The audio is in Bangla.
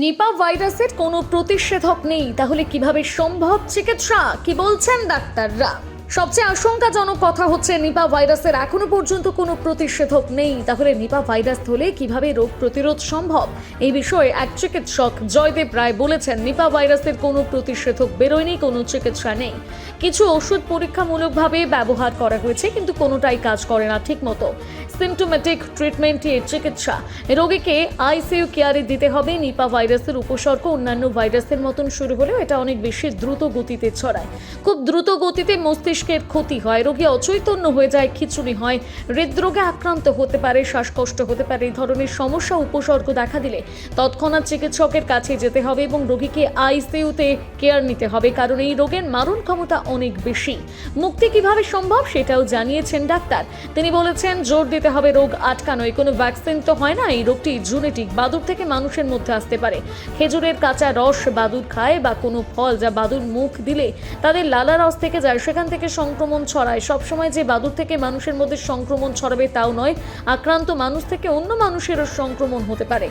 নিপা ভাইরাসের কোনো প্রতিষেধক নেই, তাহলে কিভাবে সম্ভব চিকিৎসা? কি বলছেন ডাক্তাররা? সবচেয়ে আশঙ্কাজনক কথা হচ্ছে নিপা ভাইরাসের এখনো পর্যন্ত কোনো প্রতিষেধক নেই, তাহলে নিপা ভাইরাস হলে কিভাবে রোগ প্রতিরোধ সম্ভব? এই বিষয়ে এক চিকিৎসক জয়দেব রায় বলেছেন, নিপা ভাইরাসের কোনো প্রতিষেধক বেরোয়নি, কোনো চিকিৎসা নেই। কিছু ওষুধ পরীক্ষামূলকভাবে ব্যবহার করা হয়েছে, কিন্তু কোনোটাই কাজ করে না ঠিক মতো। সিমটোমেটিক ট্রিটমেন্টই এর চিকিৎসা। রোগীকে আইসিইউ কেয়ারে দিতে হবে। নিপা ভাইরাসের উপসর্গ অন্যান্য ভাইরাসের মতন শুরু হলেও এটা অনেক বেশি দ্রুত গতিতে ছড়ায়। খুব দ্রুত গতিতে মস্তিষ্কের ক্ষতি হয়, রোগী অচৈতন্য হয়ে যায়, খিঁচুনি হয়, হৃদরোগে আক্রান্ত হতে পারে, শ্বাসকষ্ট হতে পারে। এই ধরনের সমস্যা উপসর্গ দেখা দিলে তৎক্ষণাৎ চিকিৎসকের কাছে যেতে হবে এবং রোগীকে আইসিইউতে কেয়ার নিতে হবে, কারণ এই রোগের মারণ ক্ষমতা অনেক বেশি। মুক্তি কিভাবে সম্ভব সেটাও জানিয়েছেন ডাক্তার। তিনি বলেছেন, জোর দিতে হবে রোগ আটকানোয়। কোনো ভ্যাকসিন তো হয় না, এই রোগটি জেনেটিক, বাদুড় থেকে মানুষের মধ্যে আসতে পারে। খেজুরের কাঁচা রস বাদুড় খায় বা কোনো ফল যা বাদুড় মুখ দিলে তাদের লালা রস থেকে যায়, সেখান থেকে সংক্রমণ ছড়ায়। সবসময় যে বাদুড় থেকে মানুষের মধ্যে সংক্রমণ ছড়াবে তাও নয়, আক্রান্ত মানুষ থেকে অন্য মানুষেরও সংক্রমণ হতে পারে।